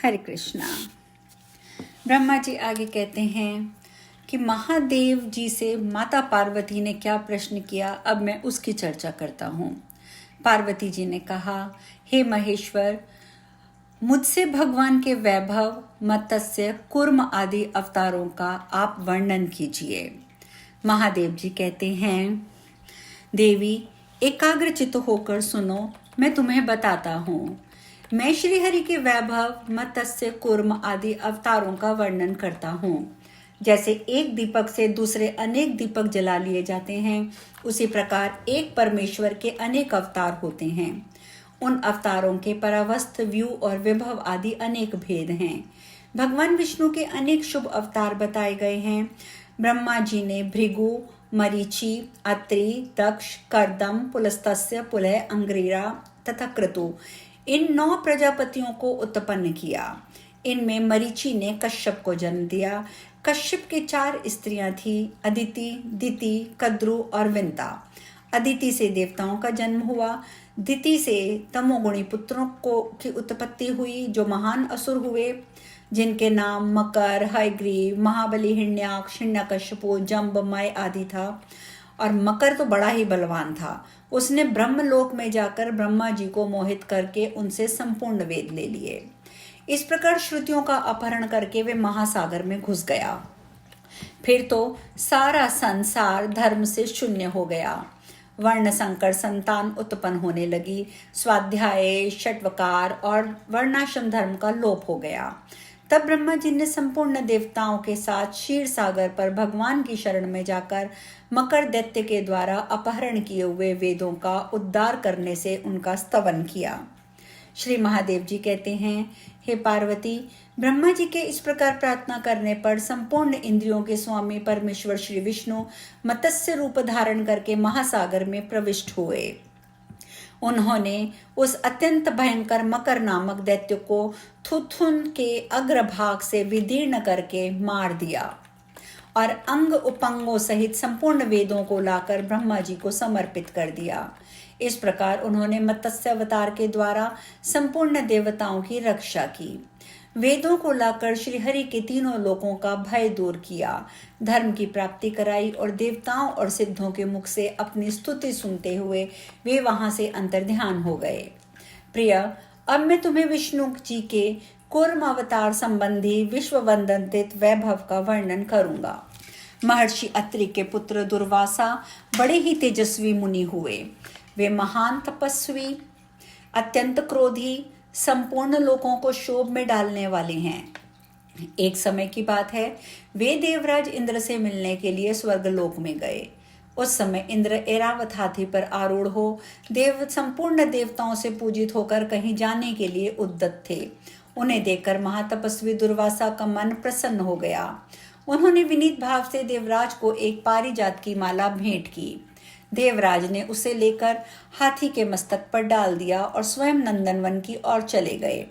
हरे कृष्णा। ब्रह्मा जी आगे कहते हैं कि महादेव जी से माता पार्वती ने क्या प्रश्न किया, अब मैं उसकी चर्चा करता हूँ। पार्वती जी ने कहा, हे महेश्वर, मुझसे भगवान के वैभव, मत्स्य, कूर्म आदि अवतारों का आप वर्णन कीजिए। महादेव जी कहते हैं, देवी एकाग्रचित्त होकर सुनो, मैं तुम्हें बताता हूँ। मैं श्रीहरि के वैभव, मत्स्य, कूर्म आदि अवतारों का वर्णन करता हूँ। जैसे एक दीपक से दूसरे अनेक दीपक जला लिए जाते हैं, उसी प्रकार एक परमेश्वर के अनेक अवतार होते हैं। उन अवतारों के परावस्थ, व्यू और विभव आदि अनेक भेद हैं। भगवान विष्णु के अनेक शुभ अवतार बताए गए हैं। ब्रह्मा जी ने भृगु, मरीचि, अत्रि, दक्ष, कर्दम, पुलस्त्य, पुलह, अंग्रीरा तथा क्रतु, इन 9 प्रजापतियों को उत्पन्न किया। इनमें मरीचि ने कश्यप को जन्म दिया। कश्यप के 4 स्त्रियां थी, अदिति, दिति, कद्रु और विंता। अदिति से देवताओं का जन्म हुआ। दिति से तमोगुणी पुत्रों की उत्पत्ति हुई, जो महान असुर हुए, जिनके नाम मकर, हयग्रीव, महाबली, हिरण्याक्ष, हिरण्यकश्यपु, जंब, मय आदि था। और मकर तो बड़ा ही बलवान था। उसने ब्रह्मलोक में जाकर ब्रह्मा जी को मोहित करके उनसे संपूर्ण वेद ले लिए। इस प्रकार श्रुतियों का अपहरण करके वे महासागर में घुस गया। फिर तो सारा संसार धर्म से शून्य हो गया। वर्ण संकर संतान उत्पन्न होने लगी। स्वाध्याय, षट्वकार और वर्णाश्रम धर्म का लोप हो गया। तब ब्रह्मा जी ने संपूर्ण देवताओं के साथ क्षीर सागर पर भगवान की शरण में जाकर मकर दैत्य के द्वारा अपहरण किए हुए वेदों का उद्धार करने से उनका स्तवन किया। श्री महादेव जी कहते हैं, हे पार्वती, ब्रह्मा जी के इस प्रकार प्रार्थना करने पर संपूर्ण इंद्रियों के स्वामी परमेश्वर श्री विष्णु मत्स्य रूप धारण करके महासागर में प्रविष्ट हुए। उन्होंने उस अत्यंत भयंकर मकर नामक दैत्य को थुथुन के अग्रभाग से विदीर्ण करके मार दिया और अंग उपंगों सहित संपूर्ण वेदों को लाकर ब्रह्मा जी को समर्पित कर दिया। इस प्रकार उन्होंने मत्स्य अवतार के द्वारा संपूर्ण देवताओं की रक्षा की। वेदों को लाकर श्रीहरि के तीनों लोकों का भय दूर किया, धर्म की प्राप्ति कराई और देवताओं और सिद्धों के मुख से अपनी स्तुति सुनते हुए वे वहां से अंतर्ध्यान हो गए। प्रिय, अब मैं तुम्हें विष्णु जी के कूर्म अवतार संबंधी विश्व वंदनित वैभव का वर्णन करूंगा। महर्षि अत्रि के पुत्र दुर्वासा बड़े ही तेजस्वी मुनि हुए। वे महान तपस्वी, अत्यंत क्रोधी, संपूर्ण लोगों को क्षोभ में डालने वाले हैं। एक समय की बात है, वे देवराज इंद्र से मिलने के लिए स्वर्गलोक में गए। उस समय इंद्र ऐरावत हाथी पर आरूढ़ हो संपूर्ण देवताओं से पूजित होकर कहीं जाने के लिए उद्यत थे। उन्हें देखकर महातपस्वी दुर्वासा का मन प्रसन्न हो गया। उन्होंने विनीत भाव से देवराज को एक पारिजात की माला भेंट की। देवराज ने उसे लेकर हाथी के मस्तक पर डाल दिया और स्वयं नंदनवन की ओर चले गए।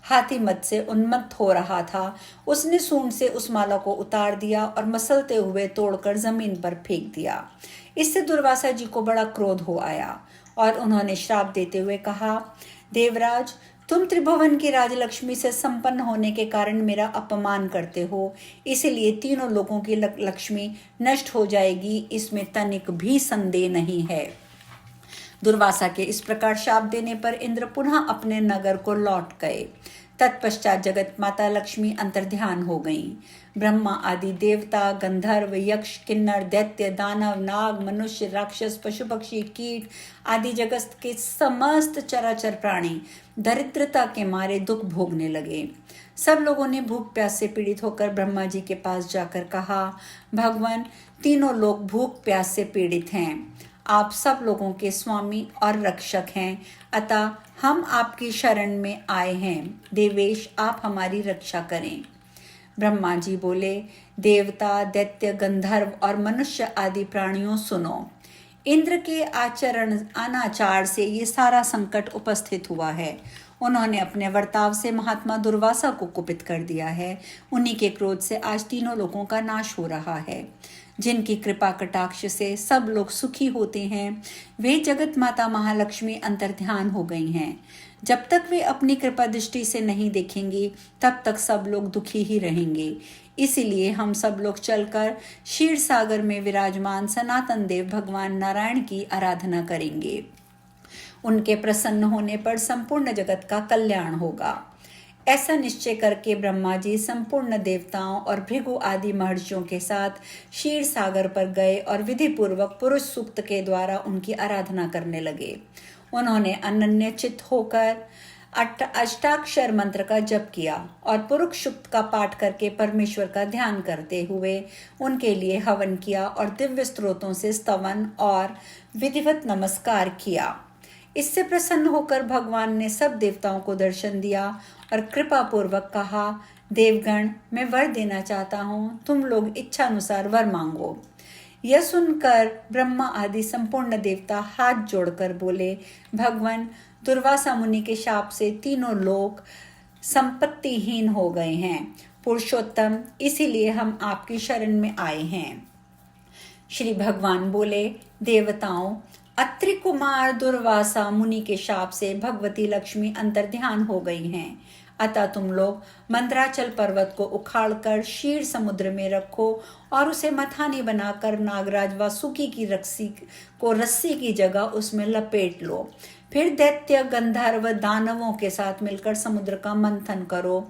हाथी मद से उन्मत्त हो रहा था। उसने सूंड से उस माला को उतार दिया और मसलते हुए तोड़कर जमीन पर फेंक दिया। इससे दुर्वासा जी को बड़ा क्रोध हो आया और उन्होंने श्राप देते हुए कहा, देवराज, तुम त्रिभुवन की राजलक्ष्मी से संपन्न होने के कारण मेरा अपमान करते हो, इसलिए तीनों लोगों की लक्ष्मी नष्ट हो जाएगी, इसमें तनिक भी संदेह नहीं है। दुर्वासा के इस प्रकार शाप देने पर इंद्र पुनः अपने नगर को लौट गए। तत्पश्चात जगत माता लक्ष्मी अंतर्ध्यान हो गईं। ब्रह्मा आदि देवता, गंधर्व, यक्ष, किन्नर, दैत्य, दानव, नाग, मनुष्य, राक्षस, पशु पक्षी, कीट आदि जगत के समस्त चराचर प्राणी दरिद्रता के मारे दुख भोगने लगे। सब लोगों ने भूख प्यास से पीड़ित होकर ब्रह्मा जी के पास जाकर कहा, भगवान, तीनों लोग भूख प्यास से पीड़ित हैं। आप सब लोगों के स्वामी और रक्षक हैं, अतः हम आपकी शरण में आए हैं। देवेश, आप हमारी रक्षा करें। ब्रह्मा जी बोले, देवता, दैत्य, गंधर्व और मनुष्य आदि प्राणियों, सुनो। इंद्र के अनाचार से ये सारा संकट उपस्थित हुआ है। उन्होंने अपने वर्ताव से महात्मा दुर्वासा को कुपित कर दिया है। उन्हीं के क्रोध से आज तीनों लोगों का नाश हो रहा है। जिनकी कृपा कटाक्ष से सब लोग सुखी होते हैं, वे जगत माता महालक्ष्मी अंतर्ध्यान हो गई हैं। जब तक वे अपनी कृपा दृष्टि से नहीं देखेंगी तब तक सब लोग दुखी ही रहेंगे। इसीलिए हम सब लोग चलकर क्षीर सागर में विराजमान सनातन देव भगवान नारायण की आराधना करेंगे। उनके प्रसन्न होने पर संपूर्ण जगत का कल्याण होगा। ऐसा निश्चय करके ब्रह्मा जी संपूर्ण देवताओं और भृगु आदि महर्षियों के साथ क्षीर सागर पर गए और विधि पूर्वक पुरुष सूक्त के द्वारा उनकी आराधना करने लगे। उन्होंने अनन्य चित्त होकर अष्टाक्षर मंत्र का जप किया और पुरुष सूक्त का पाठ करके परमेश्वर का ध्यान करते हुए उनके लिए हवन किया और दिव्य स्त्रोतों से स्तवन और विधिवत नमस्कार किया। इससे प्रसन्न होकर भगवान ने सब देवताओं को दर्शन दिया और कृपा पूर्वक कहा, देवगण, मैं वर देना चाहता हूँ, तुम लोग इच्छा अनुसार वर मांगो। यह सुनकर ब्रह्मा आदि संपूर्ण देवता हाथ जोड़कर बोले, भगवान, दुर्वासा मुनि के शाप से तीनों लोग संपत्तिहीन हो गए हैं। पुरुषोत्तम, इसीलिए हम आपकी शरण में आए हैं। श्री भगवान बोले, देवताओं, अत्रि कुमार दुर्वासा मुनि के शाप से भगवती लक्ष्मी अंतर्ध्यान हो गई हैं। अतः तुम लोग मंदराचल पर्वत को उखाड़कर क्षीर समुद्र में रखो और उसे मथानी बनाकर नागराज वासुकी की रस्सी की जगह उसमें लपेट लो। फिर दैत्य, गंधर्व, दानवों के साथ मिलकर समुद्र का मंथन करो।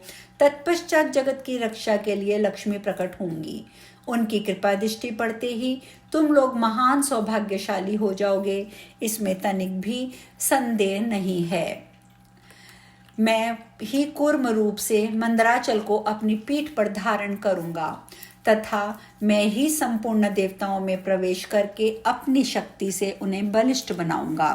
तत्पश्चात जगत की रक्षा के लिए लक्ष्मी प्रकट होंगी। उनकी कृपा दृष्टि पड़ते ही तुम लोग महान सौभाग्यशाली हो जाओगे, इसमें तनिक भी संदेह नहीं है। मैं ही कूर्म रूप से मंदराचल को अपनी पीठ पर धारण करूंगा तथा मैं ही संपूर्ण देवताओं में प्रवेश करके अपनी शक्ति से उन्हें बलिष्ठ बनाऊंगा।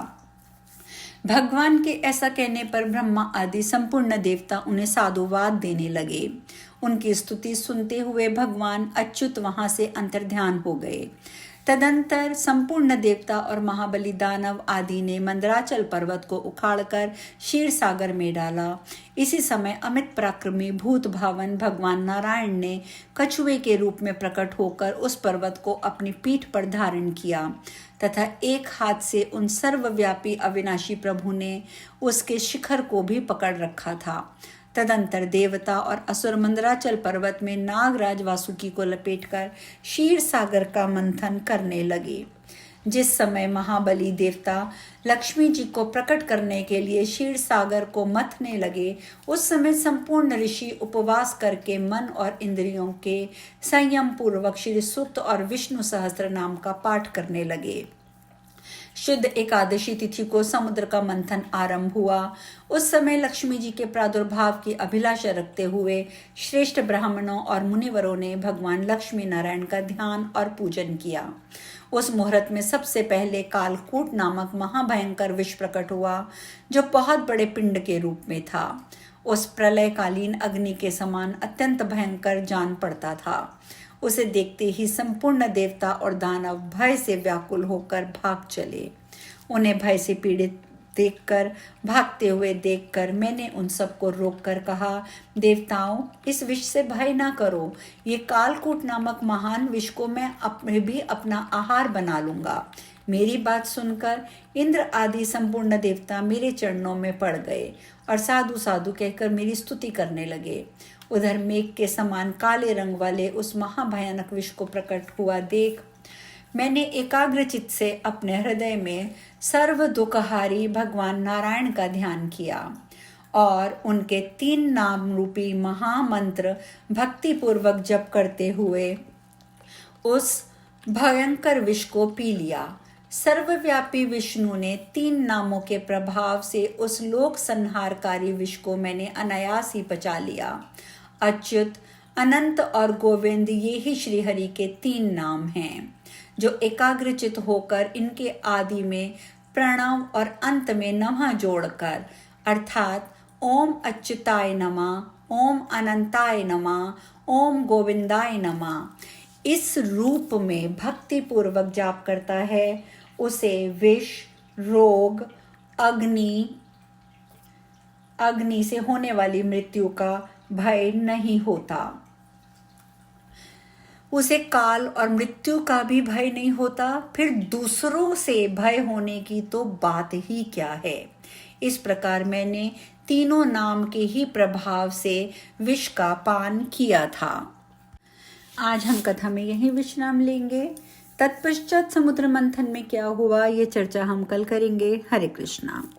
भगवान के ऐसा कहने पर ब्रह्मा आदि संपूर्ण देवता उन्हें साधुवाद देने लगे। उनकी स्तुति सुनते हुए भगवान अच्युत वहां से अंतर्ध्यान हो गए। तदंतर संपूर्ण देवता और महाबली दानव आदि ने मंदराचल पर्वत को उखाड़कर क्षीर सागर में डाला। इसी समय अमित पराक्रमी भूत भावन भगवान नारायण ने कछुए के रूप में प्रकट होकर उस पर्वत को अपनी पीठ पर धारण किया तथा एक हाथ से उन सर्वव्यापी अविनाशी प्रभु ने उसके शिखर को भी पकड़ रखा था। तदंतर देवता और असुर मंदराचल पर्वत में नागराज वासुकी को लपेटकर क्षीर सागर का मंथन करने लगे। जिस समय महाबली देवता लक्ष्मी जी को प्रकट करने के लिए क्षीर सागर को मथने लगे, उस समय संपूर्ण ऋषि उपवास करके मन और इंद्रियों के संयम पूर्वक श्री सूक्त और विष्णु सहस्त्र नाम का पाठ करने लगे। शुद्ध एकादशी तिथि को समुद्र का मंथन आरंभ हुआ। उस समय लक्ष्मी जी के प्रादुर्भाव की अभिलाषा रखते हुए श्रेष्ठ ब्राह्मणों और मुनिवरों ने भगवान लक्ष्मी नारायण का ध्यान और पूजन किया। उस मुहूर्त में सबसे पहले कालकूट नामक महाभयंकर विष प्रकट हुआ, जो बहुत बड़े पिंड के रूप में था। उस प्रलयकालीन अग्नि के समान अत्यंत भयंकर जान पड़ता था। उसे देखते ही संपूर्ण देवता और दानव भय से व्याकुल होकर भाग चले। उन्हें भय से पीड़ित देखकर, भागते हुए देखकर मैंने उन सबको रोककर कहा, देवताओं, इस विष से भय ना करो। ये कालकूट नामक महान विष को मैं भी अपना आहार बना लूंगा। मेरी बात सुनकर इंद्र आदि संपूर्ण देवता मेरे चरणों में पड़ गए और साधु साधु कहकर मेरी स्तुति करने लगे। उधर मेघ के समान काले रंग वाले उस महाभयानक विष को प्रकट हुआ देख मैंने एकाग्रचित्त से अपने हृदय में सर्व दुखहारी भगवान नारायण का ध्यान किया और उनके 3 नाम रूपी महामंत्र भक्ति पूर्वक जप करते हुए उस भयंकर विष को पी लिया। सर्वव्यापी विष्णु ने 3 नामों के प्रभाव से उस लोक संहारकारी विष को मैंने अनायास ही पचा लिया। अच्युत, अनंत और गोविंद ये ही श्रीहरि के 3 नाम हैं, जो एकाग्रचित होकर इनके आदि में प्रणव और अंत में नमः जोड़कर अर्थात ओम अच्युताय नमः, ओम अनंताय नमः, ओम गोविंदाय नमः इस रूप में भक्ति पूर्वक जाप करता है, उसे विष, रोग, अग्नि से होने वाली मृत्यु का भय नहीं होता। उसे काल और मृत्यु का भी भय नहीं होता, फिर दूसरों से भय होने की तो बात ही क्या है। इस प्रकार मैंने तीनों नाम के ही प्रभाव से विष का पान किया था। आज हम कथा में यही विश्राम लेंगे। तत्पश्चात समुद्र मंथन में क्या हुआ ये चर्चा हम कल करेंगे। हरे कृष्णा।